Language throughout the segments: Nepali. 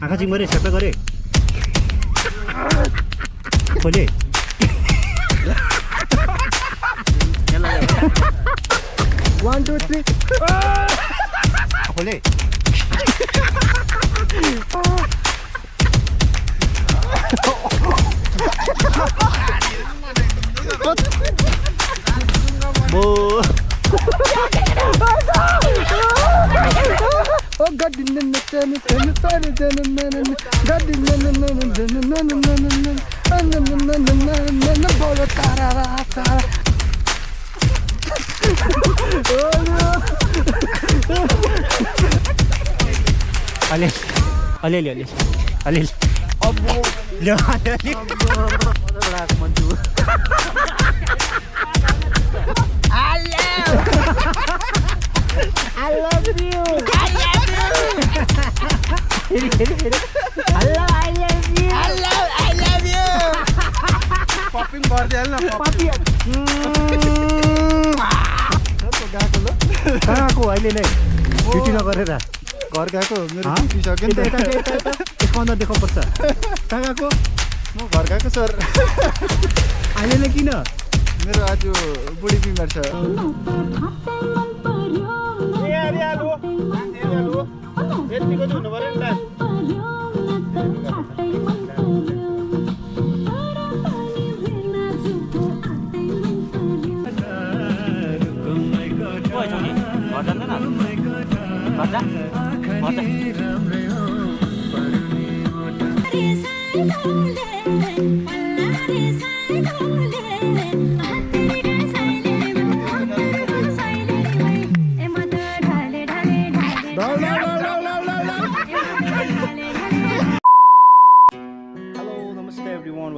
आँखा चिम गरे छेप्पा गरे खोले 1 2 3 खोले Oh God, अलिअलि I love you. I love you. पपिङ गर्दिहाल्नु न Papi. कहाँको अहिले नै ड्युटी नगरेर घर गएको मेरो हाँ? ड्युटी सक्यो नि त यसको अन्त देखाउनुपर्छ कहाँ गएको म घर गएको सर अहिले नै किन मेरो आज बुढी बिमार छ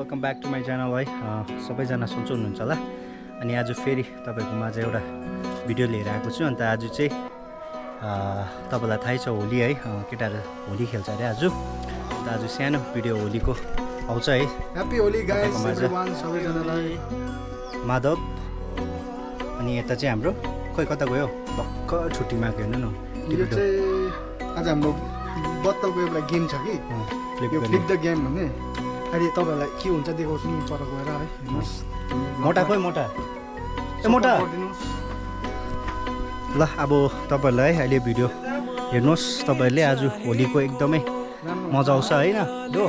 welcome back to my channel hi सबैजना सन्चो हुनुहुन्छ होला अनि आज फेरि तपाईँको माझ एउटा भिडियो लिएर आएको छु अन्त आज चाहिँ तपाईँलाई थाहै छ होली है केटाहरू होली खेल्छ अरे आज अन्त आज सानो भिडियो होलीको आउँछ है ह्यापी होली गाइस एभ्रीवन सबैजनालाई माधव अनि यता चाहिँ हाम्रो खोइ कता गयो भर्खर छुट्टीमा गयो हेर्नु न यो चाहिँ आज हाम्रो बत्तलको एउटा गेम छ कि यो फ्लिप द गेम भन्ने अहिले तपाईँहरूलाई के हुन्छ देखाउँछु नि पर गएर है हेर्नुहोस् मोटा खोइ मोटा ए मोटा ल अब तपाईँहरूलाई है अहिले भिडियो हेर्नुहोस् तपाईँहरूले आज होलीको एकदमै मजा आउँछ होइन हो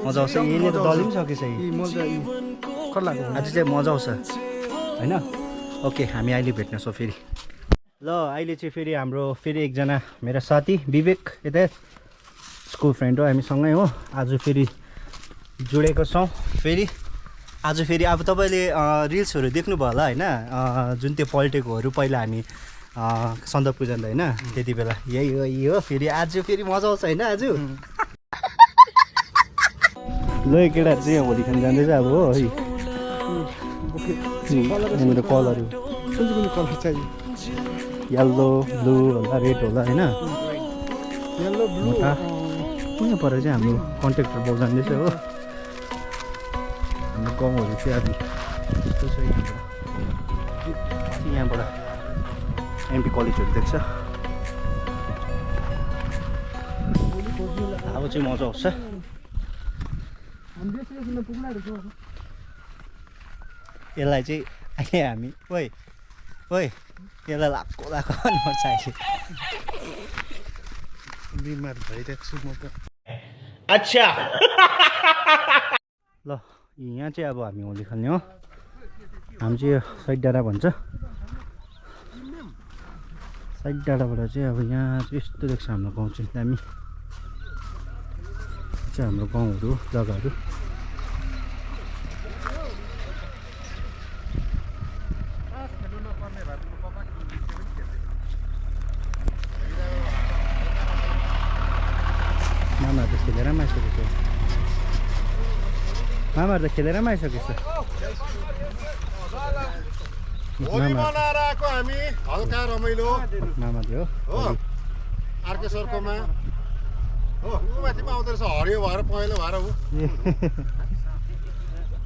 मजा आउँछ यहीँनिर त दली पनि सकेछ आज चाहिँ मजा आउँछ होइन ओके हामी अहिले भेट्नेछौँ फेरि ल अहिले चाहिँ फेरि हाम्रो फेरि एकजना मेरो साथी विवेक यता स्कुल फ्रेन्ड हो हामीसँगै हो आज फेरि जोडेको छौँ फेरि आज फेरि अब तपाईँले रिल्सहरू देख्नुभयो होला होइन जुन त्यो पल्टेकोहरू पहिला हामी सन्दकपू जाँदा होइन त्यति बेला यही हो फेरि आज फेरि मजा आउँछ होइन आज ल केटाहरू चाहिँ होली खेल्न जाँदैछ अब हो है मेरो कलरहरू कुन चाहिँ कलर चाहियो येल्लो ब्लू होला रेड होला होइन येल्लो ब्लू मोटा कुन पर चाहिँ हाम्रो कन्ट्र्याक्टर बोल जाँदैछ हो हाम्रो गाउँहरू चाहिँ अब यस्तो छ यहाँबाट एमपी कलेजहरू देख्छ अब चाहिँ मजा आउँछ यसलाई चाहिँ अहिले हामी ओइ यसलाई लाको गर्नुपर्छ अहिले बिमार भइरहेको छु म त अच्छा ल यहाँ चाहिँ अब हामी होली खेल्ने हो हामी चाहिँ यो साइड डाँडा भन्छ साइड डाँडाबाट चाहिँ अब यहाँ चाहिँ यस्तो देख्छ हाम्रो गाउँ चाहिँ दामी चाहिँ हाम्रो गाउँहरू जग्गाहरू मामाहरू त खेलेर पनि आइसकेको छ मामाहरू त खेलेर पनि आइसकेको छ होली मनाएर आएको हामी हल्का रमाइलो मामाले हो हो आर्केश्वरकोमा हो ऊ माथि पनि आउँदो रहेछ हरियो भएर पहेँलो भएर ऊ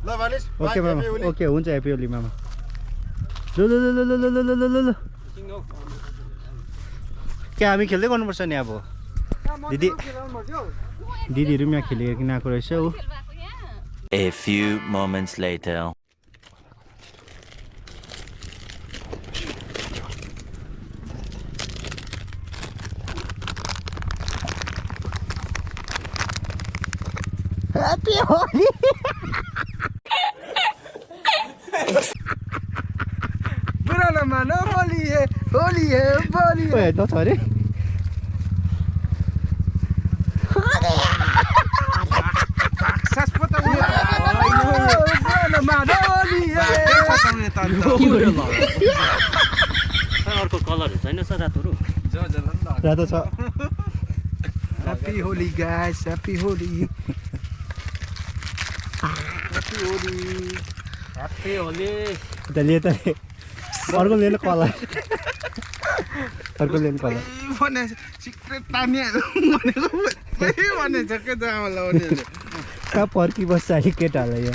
ल भानिस ओके मामा ओके हुन्छ ह्याप्पी होली मामा ल ल ल ल ल ल ल ल के हामी खेल्दै गर्नुपर्छ नि अब दिदी दिदीहरू पनि यहाँ खेलिकन आएको रहेछ हो A few moments later. Happy Holi! पुरानो मानो होली है होली है होली है त छ अरे पुरानो मानो होली है अर्को कलरहरू छैन सर रातोहरू रातो छ Happy Holi guys, happy Holi. Happy Holi. Happy Holi त लिए त अर्को लिनु कलर अर्को लिनु कलर भने सिक्रेट तानिहाल्नु भनेको के त आमालाई उनीहरूले कहाँ पर्खी बस्छ अहिले केटाहरूलाई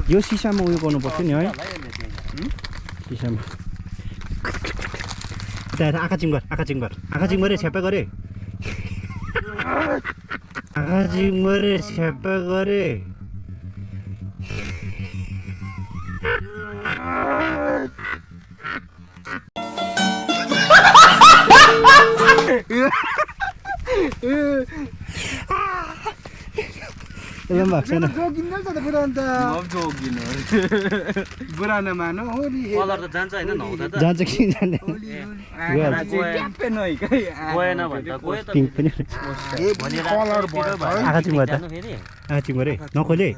यो सिसामा उयो गर्नुपर्छ नि है सिसामा यता आँखा चिम गर आँखा चिम गरे छ्याप्पा गरे आँखा चिम गरे छ्याप्पा गरे एकदम भएको छैन जोगिन्न त पुरानो त जोगिनु पुरानो मानो होली है कलर त जान्छ होइन नहुँदा त जान्छ कि जान्दैन गएन भने त गयो त पिङ्क पनि कलर भयो आँखा चिम गर त जानु फेरि आँखा चिम गरे नखोले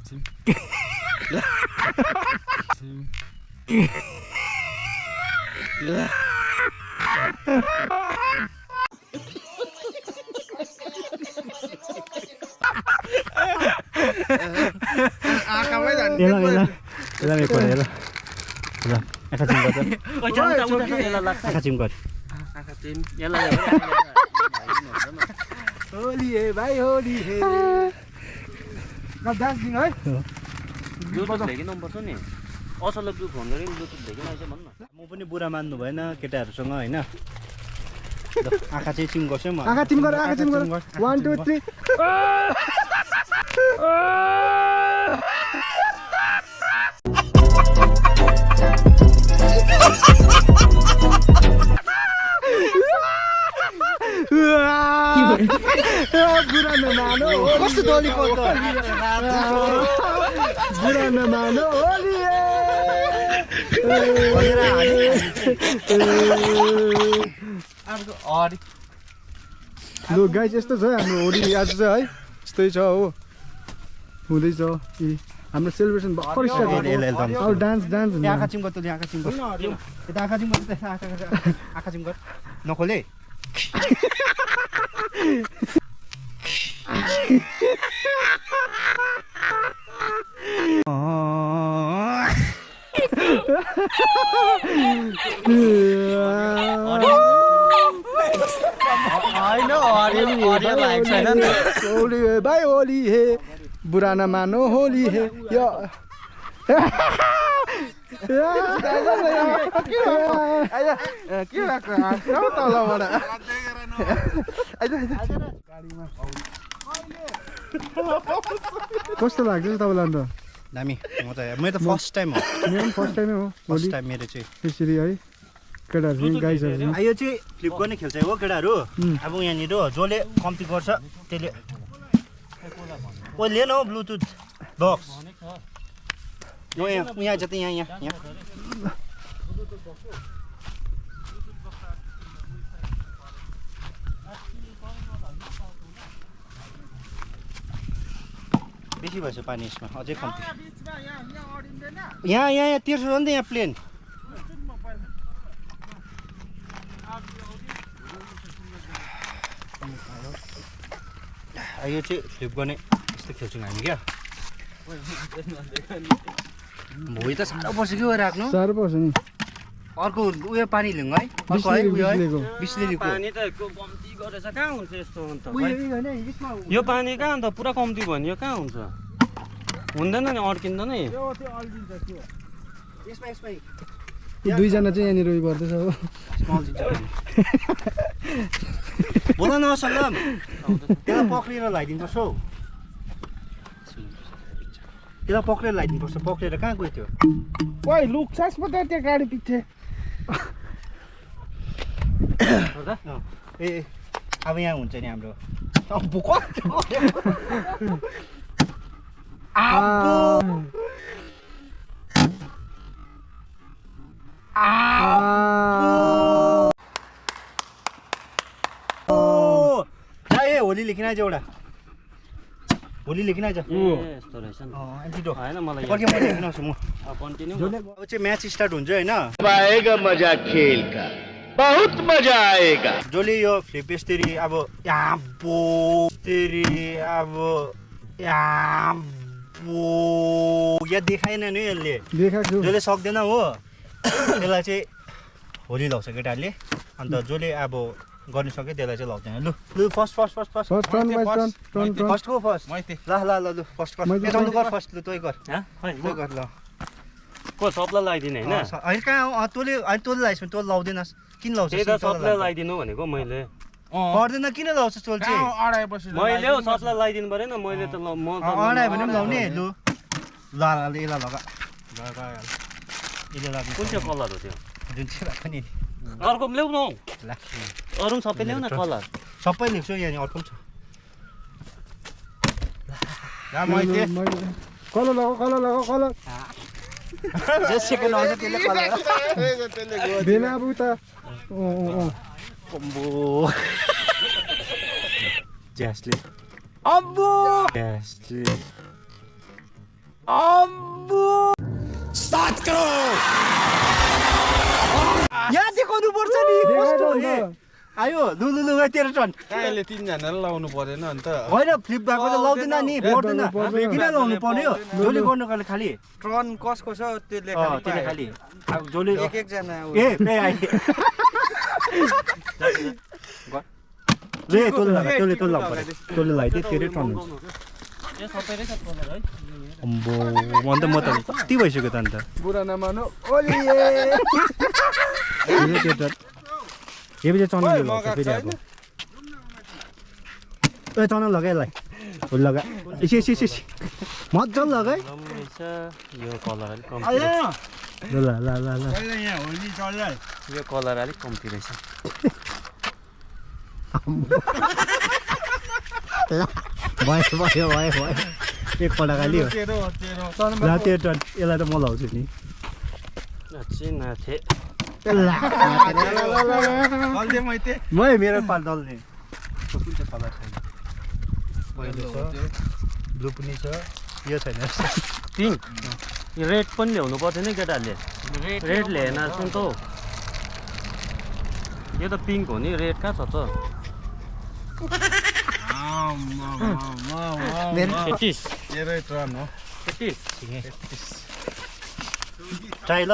आँखामै जान्छ यसलाई एक ल आँखा चिम गर त ओइ जानु त उता छ यसलाई लाग्छ आँखा चिम गर यसलाई होली है भाइ होली है दार्जिलिङ है ब्लुटुथ ल्याइकिनुपर्छ नि असलले ब्लु फोन गरेँ ब्लुटुथ ल्याइकिन आइज भन्न म पनि बुढा मान्नु भएन केटाहरूसँग होइन आँखा चाहिँ चिम गर्छु म आँखा चिम गर 1 2 3 पुरानो मानो कस्तो दली पर्छ पुरानो मानो होली लु गाइस यस्तो छ हाम्रो होली आज चाहिँ है यस्तै छ हो हुँदैछ हाम्रो सेलिब्रेसन भर्खर स्टार्ट भएको अब डान्स आँखा चिम गर त आँखा चिम गर यता आँखा चिम गर आँखा चिम गर नखोले होली है भाइ होली है पुरानो मानो होली है यो के भएको तलबाट कस्तो लाग्छ तपाईँलाई अन्त दामी म त मेरो त फर्स्ट टाइम हो मेरो पनि फर्स्ट टाइमै हो फर्स्ट होली टाइम मेरो चाहिँ त्यसरी है केटाहरू गाइसहरू यो चाहिँ फ्लिप गर्ने खेल्छ हो केटाहरू अब यहाँनिर जसले कम्ती गर्छ त्यसले कोही लिएन हौ ब्लुटुथ बक्स यहाँ जति यहाँ बेसी भएछ पानी यसमा अझै कम्ती यहाँ तिर्छ नि त यहाँ प्लेन यो चाहिँ फ्लिप गर्ने यस्तो खेल्छौँ हामी क्या भुइँ त साह्रो पर्छ कि राख्नु साह्रो पर्छ नि अर्को उयो पानी लिउँ है अर्को है उयो है बिस्लेरीको पानी त कम्ती गरेछ कहाँ हुन्छ यस्तो अन्त यो पानी कहाँ अन्त पुरा कम्ती भयो नि यो कहाँ हुन्छ हुँदैन नि अड्किँदैन नि यसमा दुईजना चाहिँ यहाँनिर उयो गर्दैछ हो बोल न सल्लम त्यसलाई पक्रेर लगाइदिनुपर्छ हौ त्यसलाई पक्रेर लगाइदिनुपर्छ पक्रेर कहाँ गयो त्यो ओइ लुक्छस् पो त त्यो गाडी पछि ए अब यहाँ हुन्छ नि हाम्रो होली लेखिन आइज एउटा होली लेखिन आइज यस्तो रहेछ नि हैन मलाई पर्खे म लेखिन आउँछु म कन्टिन्यू अब चाहिँ म्याच स्टार्ट हुन्छ हैन आएगा मजा खेल का बहुत मजा आएगा जसले यो फ्लिप यस्तरी अब याबो तेरी अब याबो या देखाएन नि यसले देखाएको जसले सक्दैन हो त्यसलाई चाहिँ होली लाउँछ केटाहरूले अन्त जसले अब गर्न सक्यो त्यसलाई चाहिँ लाउँदैन लु लु फर्स्ट फर्स्ट ल ल फर्स्ट गर फर्स्ट लु तै गर गर ल को सबलाई लगाइदिने हैन होइन कहाँ तँले लगाइस् भने तँ लाउँदैनस् किन लाउँछ त्यही त सबलाई लगाइदिनु भनेको मैले पर्दैन किन लाउँछ तँ चाहिँ मैले हो सबलाई लगाइदिनु परेन मैले त म अडायो भने पनि लाउने लु ल यसलाई लगा यसले लाग्नु कुन चाहिँ कलर हो त्यो जुन चाहिँ भए पनि अर्को ल्याउ न अरू सबै ल्याउ न कलर सबै लेख्छु यहाँ अर्को पनि छ कलर लगाऊ जे सेकेन्ड आउँछ त्यसले कलर भेना अब उता कम्बो ज्यासले अम्बो ज्यासले अम्बो स्टार्ट करो यहाँ देखाउनु पर्छ नि कस्तो आयो लु लु लु तेरो टर्न अहिले तीनजनाले लाउनु परेन अन्त होइन फ्लिप भएको त लाउँदैन नि पर्दैन किन लाउनु पर्यो जसले गर्नुको खालि ट्रन कसको छ त्यसले त्यसले खालि अब जसले एक एकजना ए ले तोले लगाइदिए तेरै टर्न हुन्छ यो सबै रहेछ कलर है अम्बो अन्त म त कति भइसक्यो त अन्त बुढा नमानु ओली यो पनि चना लगाउँछ फेरि अब ए चना लगाएलाई फुल लगा यसो मजाले लगाए रहेछ यो कलर अलिक कम्ती ल ल ल ल ल यो कलर अलिक कम्ती रहेछ भयो एकपल्ट खालि हो ल त्यो टर्न यसलाई त म लाउँछु नि नाथे मै मेरो पाल दल्ने कुन चाहिँ कलर छैन पहिलो छ ब्लू पनि छ यो छैन पिङ्क यो रेड पनि ल्याउनु पर्थ्यो नि केटाहरूले रेड ल्याएन सुन त यो त पिङ्क हो नि रेड कहाँ छ त 33 तेरै ट्रन हो 33 ट्राई ल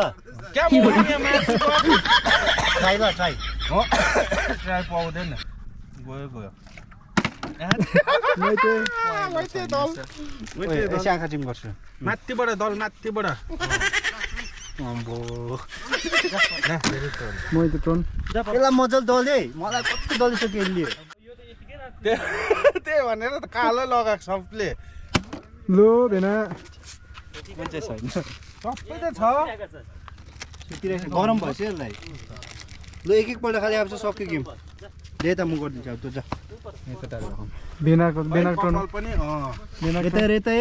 ट्राई हो ट्राई पाउँदैन गयो आँखा चिम गर्छु माथिबाट दल माथिबाट यसलाई मजाले दले मलाई कति दलिसक्यो यसले त्यही भनेर त कालो लगाएको सबले लो भेना कुन चाहिँ छैन सबै त छ गरम भएछ यसलाई ल एकपल्ट खालि आउँछ सक्यो गेम ले त म गरिदिन्छु अब तँ जा भेनाको टर्न पनि रेतै रेतै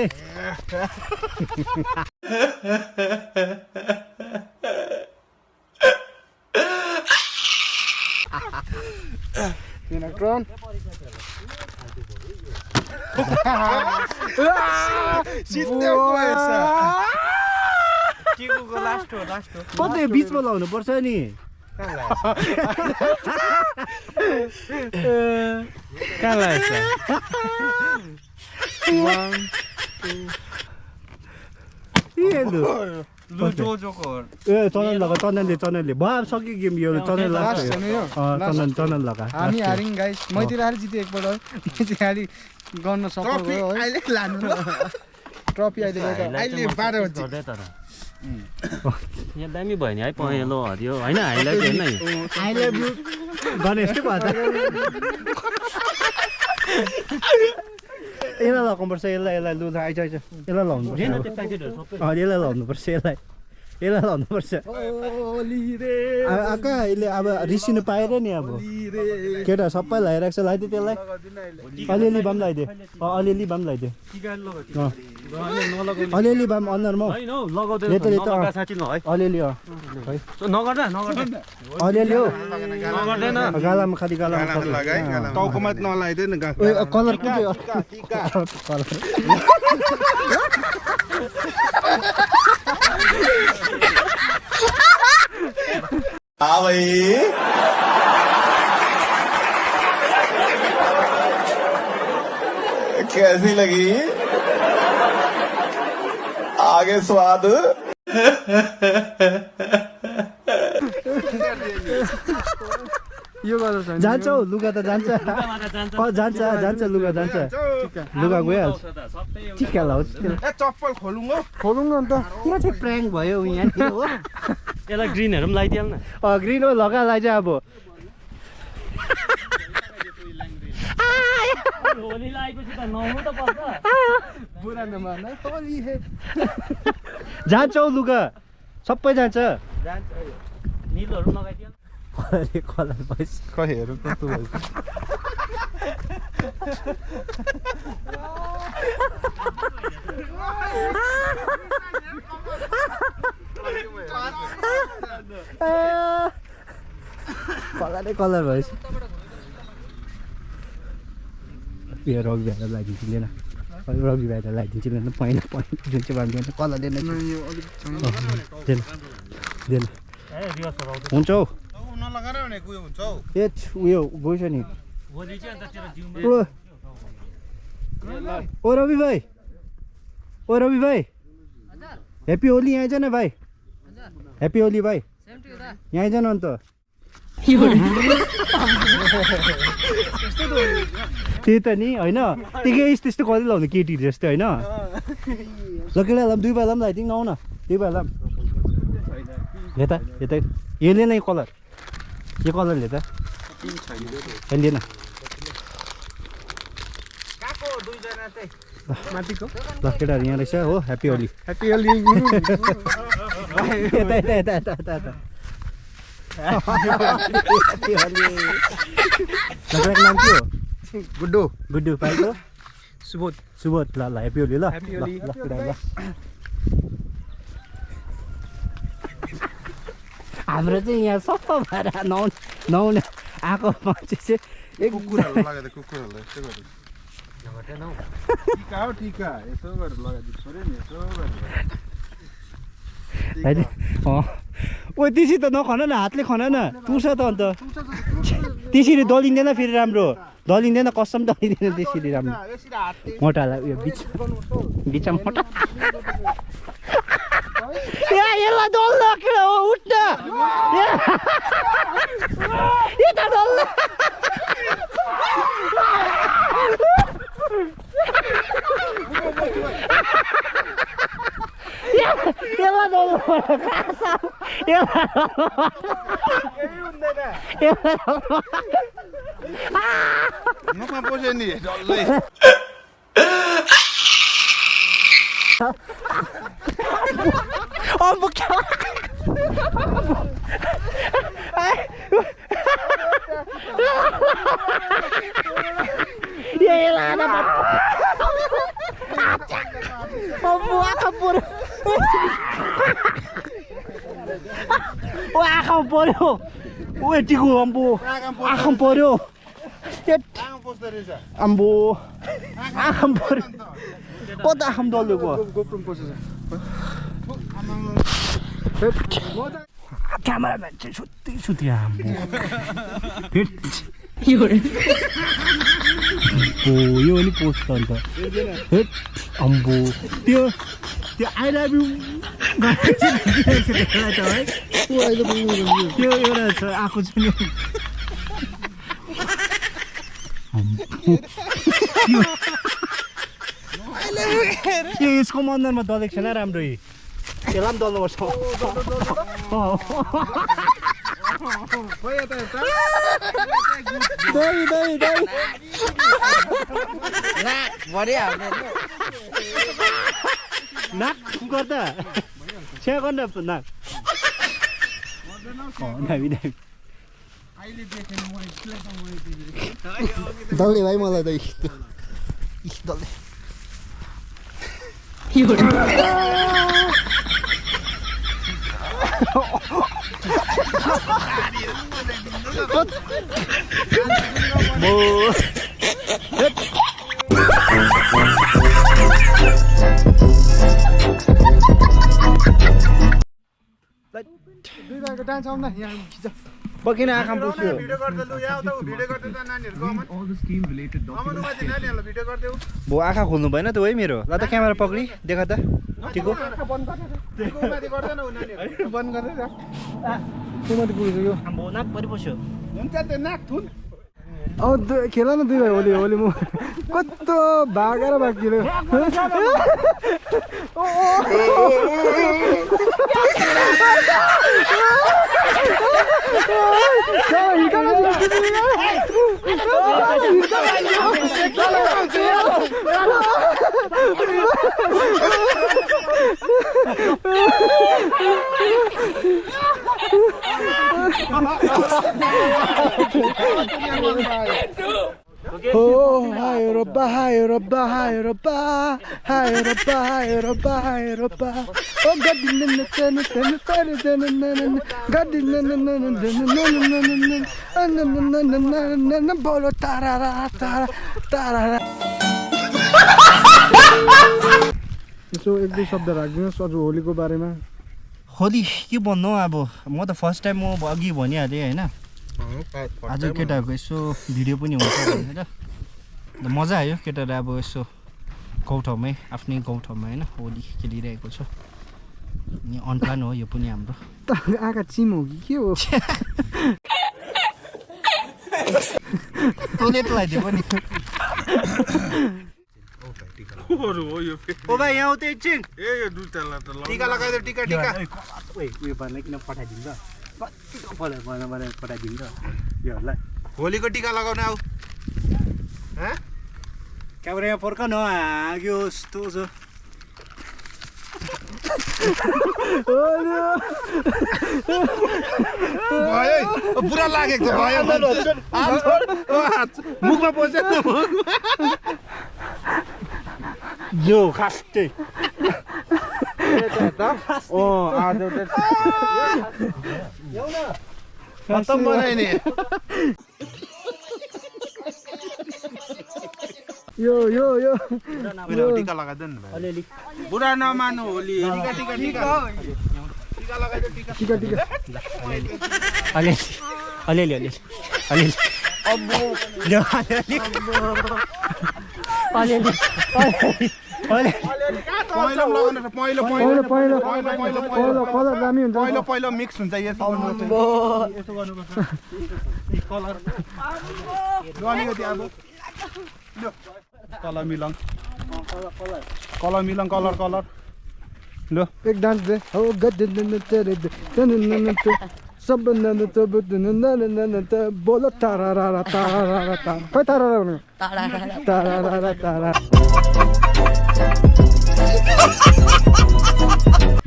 भेना टर्न कतै बिचमा लाउनु पर्छ नि कहाँ लागेछ चनन लगा चननले भयो सक्यो गेम यो चनन चनन लगा हामी हारिङ गाइस मैतिर हारि जिते एकपल्ट मैतिर गर्न सक्यो है अहिले लानु ट्रफी अहिले 12 बजे गर्दै तर यहाँ दामी भयो नि है पहेँलो हरियो होइन हाइलाइट हेर्न है आई लभ यु गणेशकै भयो त यसलाई लगाउनुपर्छ यसलाई लु आइज आइज यसलाई लाउनुपर्छ यसलाई लाउनुपर्छ यसलाई लाउनुपर्छ आका यसले अब रिसिनु पाएर नि अब केटा सबै लगाइरहेको छ लगाइदियो त्यसलाई अलिअलि बाम लगाइदियो अलिअलि बाम लगाइदियो अलिअलि बाम अनुहारमा अलिअलि अलिअलि हो गालामा खालि गालामा टाउकोमा नलाइदिएन कलर कुन चाहिँ हाँ भाई कैसी लगी आगे स्वाद यो गरेर छ जान्छ हौ लुगा त जान्छ जान्छ लुगा जान्छ लुगा गइहाल्छ टिका लाउँछ चप्पल खोलौँ न अन्त यहाँ चाहिँ प्र्याङ्क भयो यहाँनिर हो यसलाई ग्रिनहरू पनि लगाइदिहाल न ग्रिन हो लगालाई चाहिँ अब होली लगाएपछि त नुहाउनु त पर्छ बुरा नमान होली हे जान्छ हौ लुगा सबै जान्छ निलोहरू लगाइदिहाल कलर भएछ खै हेरौँ कस्तो भयो कलर भएछ यो रवि भाइलाई लगाइदिन्छु लिएन रवि भाइलाई लगाइदिन्छु लिएन पहिला जुन चाहिँ बाँधिन्छ कलर दिएन हुन्छ हौ ए उयो गएछ नि ओ रवि भाइ ह्याप्पी होली यहाँ आइज न भाइ ह्याप्पी होली भाइ यहाँ आइज न अन्त त्यही त नि होइन त्यही त्यस्तो कहिले लाउनु केटीहरू जस्तै होइन ल केटा दुई पाइला पनि लगाइदिउँ न आउ न दुई पाइला पनि यता यसले नै कलर यो कलरले त लिएन माथिको ल केटाहरू यहाँ रहेछ हो ह्याप्पी होली ह्याप्पी होली यता ह्याप्पी होली तपाईँको नाम के हो गुड्डु भाइको सुबोध ल ह्याप्पी होली ल ल हाम्रो चाहिँ यहाँ सबै भएर नहुने आएको मान्छे चाहिँ टिका यसो गरेर लगाइदिनु पऱ्यो नि यसो होइन ओ त्यसरी त नखन न हातले खन न टुर्छ त अन्त त्यसरी दलिँदैन फेरि राम्रो दलिँदैन कसम दलिँदैन त्यसरी राम्रो मोटालाई उयो बिचमा मोटा यसलाई डल्ल के हो उठ्न यता डल्ल मुखमा पस्यो नि डल्लै आँखा पर्यो ओ यतिको अम्बो आँखा पर्यो अम्बो आँखा पर्यो कता आँखा डल्लेको क्यामेराम्यान चाहिँ सुत्यो आम्बो यो पनि पोस्ट त अन्त अम्बो त्यो आई लभ यु त्यो एउटा छ आएको छ नि यसको मन्दरमा दलेको छैन राम्रै त्यसलाई पनि दल्नुपर्छ नाक गर्दा छ्या गर्दा नाक दामी दामी दल्ने भाइ मलाई त दल्ने दुई भाइको डान्स आउँदा यहाँ खिच पकिन आँखा पुग्यो भो आँखा खोल्नु भएन त है मेरो ल त क्यामेरा पक्री देखा त ठिको बन्द गरेर त्यो माथि पुगेको नाक परिपस्यो हुन्छ त्यो नाक थुन खेल न दुई भाइ होली होली म कस्तो भागेर भागिलो Oh, hi Europa, hi Europa, hi Europa, hi Europa, hi Europa, hi Europa. Oh, God, bolo tarara tarara tarara. यसो एक दुई शब्द राखिदिनुहोस् अझ होलीको बारेमा होली के भन्नु अब म त फर्स्ट टाइम म अघि भनिहालेँ होइन आज केटाहरूको यसो भिडियो पनि हुन्छ भनेर मजा आयो केटाहरू अब यसो गाउँठाउँमै आफ्नै गाउँठाउँमा होइन होली खेलिरहेको छ अनि अनप्लान हो यो पनि हाम्रो आँखा चिम हो कि के हो तँले त लगाइदियो पनि ओ भाइ यहाँ आउँदै एकछिन टिका लगाइदियो टिका टिका उयो बनाइकन पठाइदिन्छ कति बनाएर पठाइदिन्छ योहरूलाई होलीको टिका लगाउन आऊ क्यामेरा यहाँ फर्क न आग्यो यस्तो छ पुरा लागेको भयो मुखमा पस्यो यो खास चाहिँ खत्तम बनायो नि यो यो यो टिका लगाइदियो नि अलिअलि बुढा नमान्नु होली टिका टिका टिका टिका लगाइदियो टिका टिका टिका अलिअलि अलिअलि अलिअलि अलिअलि अलिअलि पहिलो लगाउनु पहिलो पहिलो पहिलो पहिलो कलर दामी हुन्छ पहिलो पहिलो मिक्स हुन्छ यसो गर्नुपर्छ कलर अलिकति अब कलर मिलाउँ कलर कलर ल एक डान्स दे हो गद बोलो तारा तारा खै तारा भन्नु तारा तारा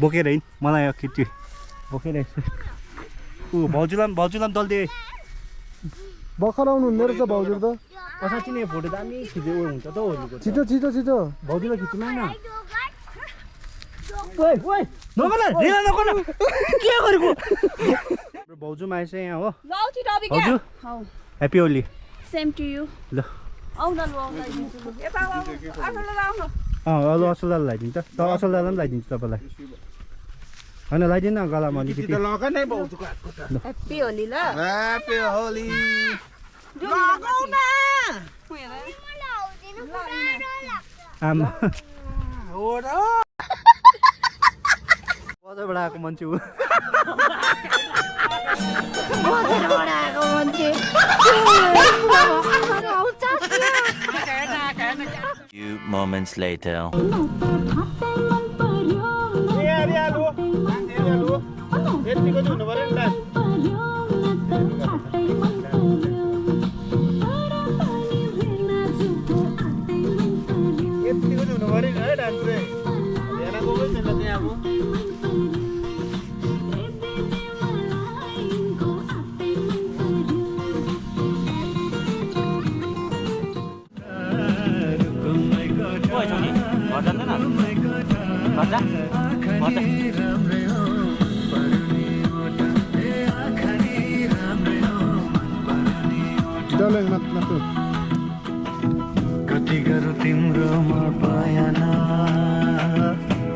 बोकेर हिँड मलाई केटी बोकेर ऊ भाउजूलाई दल्दे भर्खर आउनु हुँदो रहेछ भाउजू त साँच्ची नै फोटो दामी खिच्यो ऊ हुन्छ त होलीको छिटो छिटो छिटो भाउजूलाई खिच्नु न ओइ ओइ नगर्न रेला नगर्न के गरेको भाउजू आएछ यहाँ हो भाउजू happy Holi same to you ल आउन ल आउन अरू असललाई लगाइदिन्छ त असललाई पनि लगाइदिन्छु तपाईँलाई होइन लगाइदिनु न गलामा अलिकति ह्याप्पी होली ल ह्याप्पी होली आमा बजारबाट आएको मान्छे हो Few moments later. ओइ छोरी घर जाँदैन घर जा घर जा डल्लै मात्र कति गरौँ तिम्रोमा बयान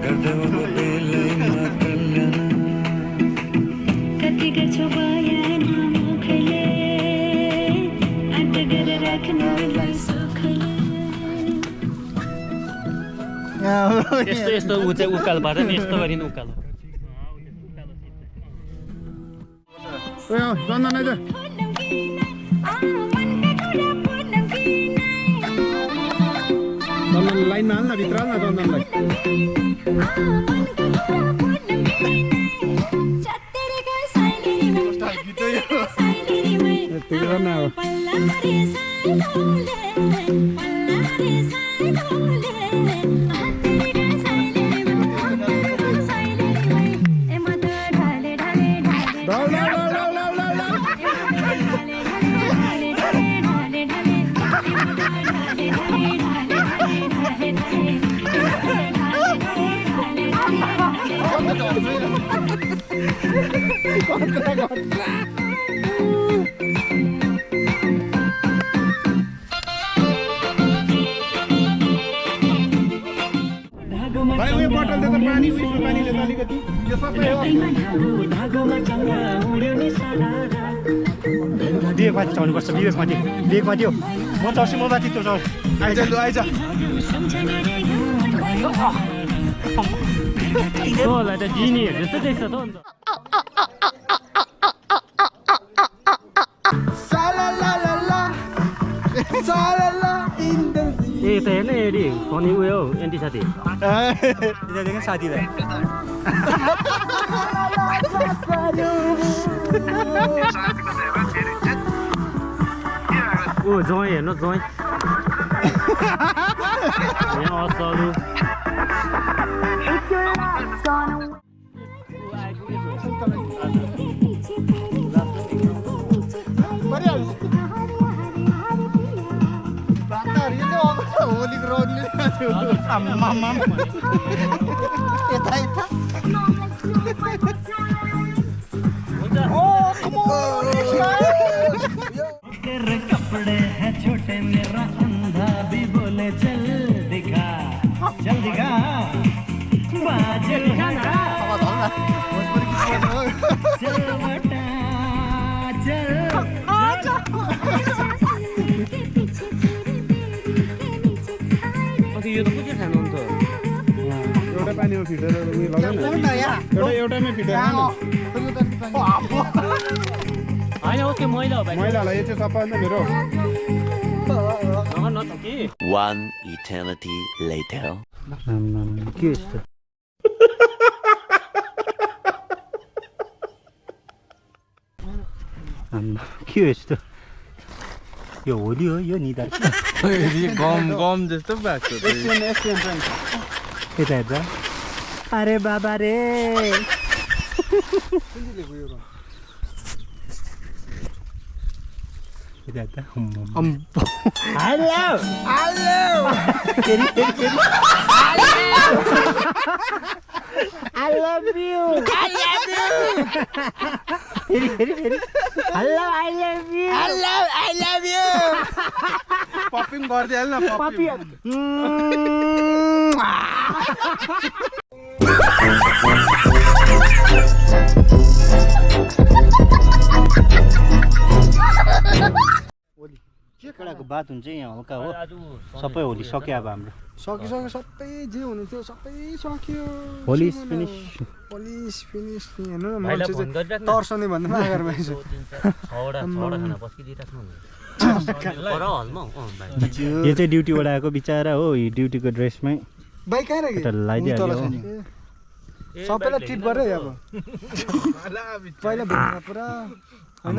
गर्दै बेलैमा कल्याण कति गर्छौ बयान मुखले अन्त गरेर राख्नुलाई सुखले यस्तो यस्तो उकालोबाट नि यस्तो गरिन उकालो ओए चन्दन आइज चन्दन लाइनमा हाल्न भित्र हाल्न चन्दनलाई यति गर्न अब भाइ उयो बोतल दे त पानी उयो पानीले त अलिकति यो सबै विवेकमाथि चढ्नुपर्छ विवेकमाथि हो म चढ्छु म माथि त्यो चढ आइज लु आइज तँलाई त जिनीहरू जस्तो देख्छ त अन्त ए त हेर्न एडी फनी उयो हौ एन्टी साथी साथीलाई ओ जय हेर्नु जय यहाँ असलु तेरे कपड़े हैं छोटे मेरा अंधा भी बोले चल दिखा बाजल चल बटा यो त के खानु अन्त एउटा पानीमा फिटेर उयो लगाउन एउटैमै फिटेर होइन उसको मैला हो भाइ मैलालाई यो चाहिँ सबैभन्दा मेरो न त के One eternity later. के यस्तो के हो यस्तो यो होली हो यो निधार गम जस्तो भएको यता हेर्दा अरे बाबा रे यता हेर्दा I love you. I love you. पपिङ गरिदिहाल न Papi. के केटाको बात हुन्छ यहाँ हल्का हो सबै होली सक्यो अब हाम्रो सकिसक्यो सबै जे हुनु थियो सबै सक्यो होली फिनिस पुलिस फिनिस हेर्नु न मान्छे चाहिँ तर्सने भन्दा मागर मान्छे खाना बस्किदिइराख्नु यो चाहिँ ड्युटीबाट आएको बिचारा हो ड्युटीको ड्रेसमै बाइक आएर लगाइदिइहाल्यो सबैलाई ट्रिट गरे अब पहिला भेट्दा पुरा हैन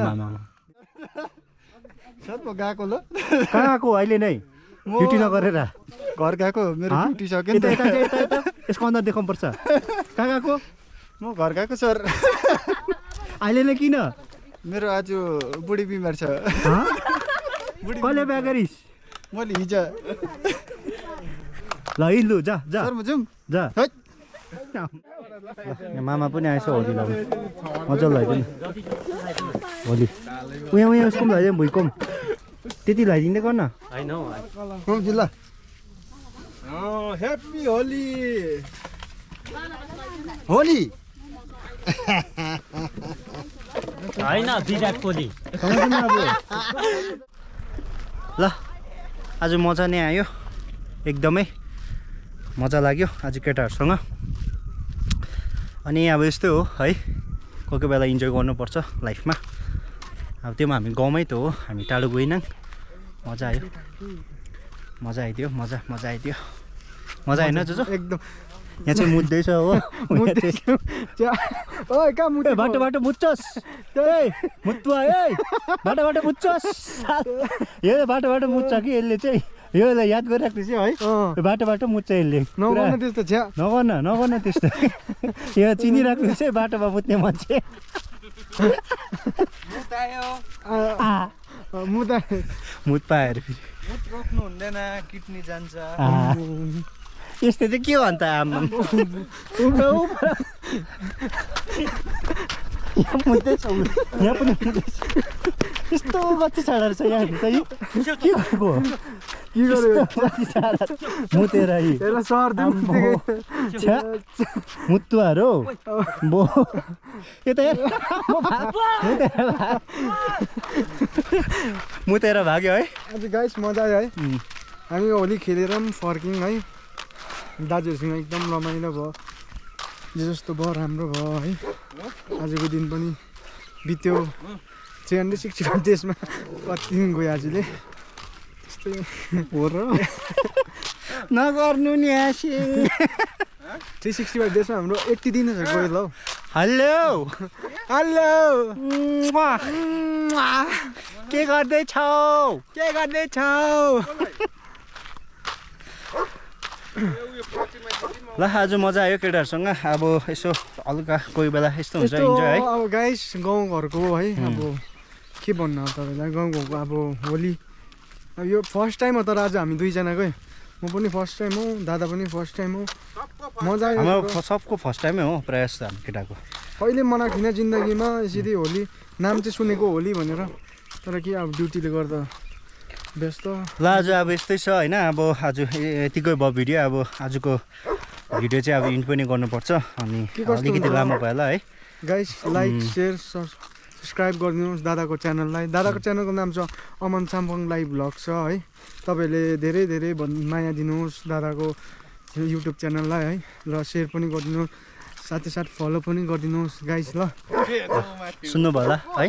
सर म गएको ल कहाँ आएको अहिले नै ड्युटी नगरेर घर गएको मेरो ड्युटी सक्यो नि यता यता यता यसको अनुहार देखाउनु पर्छ कहाँ गएको म घर गएको सर अहिले नै किन मेरो आज बुढी बिमार छ कहिले बिहा गरिस् मैले हिजो ल हिँड्लु जा जा सर म जाउँ जा मामा पनि आएछ होली लाउनु मजा लगाइदिनु होली उहाँ उहाँ उसको पनि लगाइदिनु भुइँको त्यति लगाइदिँदै गर्न होइन हौ ल ह्याप्पी होली होली होइन विराट कोहली ल आज मजा नै आयो एकदमै मजा लाग्यो आज केटाहरूसँग अनि अब यस्तै हो है कोही कोही बेला इन्जोय गर्नुपर्छ लाइफमा अब त्यो हामी गाउँमै त हो हामी टाढो गएनौँ मजा आयो मजा आइदियो मजा आइदियो मजा आएन जोजो एकदम यहाँ चाहिँ मुद्दैछ हो ओइ कहाँ मुद्दै बाटो बाटो मुच्छस् ए मुत्तुवा ए बाटो बाटो मुच्छस् यो बाटो बाटो मुच्छ कि यसले चाहिँ योलाई याद गरिराख्नु चाहिँ है बाटो बाटो मुच्छ यसले नगर्न त्यस्तो छ्या नगर्न त्यस्तो यो चिनिराख्नु चाहिँ बाटोमा मुत्ने मान्छे मुत पाएर फेरि रोक्नु हुँदैन किडनी जान्छ यस्तो चाहिँ के भन्छ आमा यहाँ मुद्दैछ यहाँ पनि मुद्दैछ यस्तो गति छाडेर छ यहाँ चाहिँ के गरेको के गर्यो मुतेर मुत्तुहरू बो यता मुतेर भाग्यो है आज गाइस मजा आयो है हामी होली खेलेर पनि फर्क्यौँ है दाजुहरूसँग एकदम रमाइलो भयो जे जस्तो भयो राम्रो भयो है आजको दिन पनि बित्यो 365 डेजमा कति दिन गयो आजले त्यस्तै हो र नगर्नु नि आसी 365 डेजमा हाम्रो 80 दिन गयो ल हेलो हेलो के गर्दैछौ ल आज मजा आयो केटाहरूसँग अब यसो हल्का कोही बेला यस्तो हुन्छ इन्जोय है अब गाइस गाउँघरको है अब के भन्नु तपाईँलाई गाउँघरको अब होली अब यो फर्स्ट टाइम हो तर आज हामी दुईजनाकै म पनि फर्स्ट टाइम हो दादा पनि फर्स्ट टाइम हो मजा आयो हाम्रो सबको फर्स्ट टाइमै हो प्रायः जस्तो हामी केटाको कहिले मनाएको थिइनँ जिन्दगीमा यसरी होली नाम चाहिँ सुनेको होली भनेर तर के अब ड्युटीले गर्दा व्यस्त ल आज अब यस्तै छ होइन अब आज यतिकै भयो भिडियो अब आजको भिडियो चाहिँ अब इन्ड पनि गर्नुपर्छ अनि अलिकति लामो भयो होला है गाइस लाइक सेयर सब्सक्राइब गरिदिनुहोस् दादाको च्यानललाई दादाको च्यानलको नाम छ अमन साम्पङ लाइभ भ्लग छ है तपाईँहरूले धेरै धेरै माया दिनुहोस् दादाको युट्युब च्यानललाई है र सेयर पनि गरिदिनुहोस् साथै साथ फलो पनि गरिदिनुहोस् गाइस ल सुन्नुभयो होला है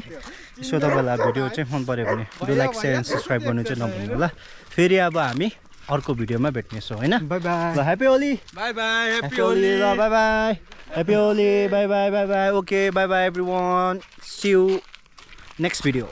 यसो तपाईँलाई भिडियो चाहिँ मन पऱ्यो भने do like share and subscribe गर्नु चाहिँ नभुल्नु होला फेरि अब हामी अर्को भिडियोमा भेट्नेछौँ होइन बाई बाई ल happy Holi bye bye happy Holi ल bye bye happy Holi bye bye okay bye bye everyone see you next video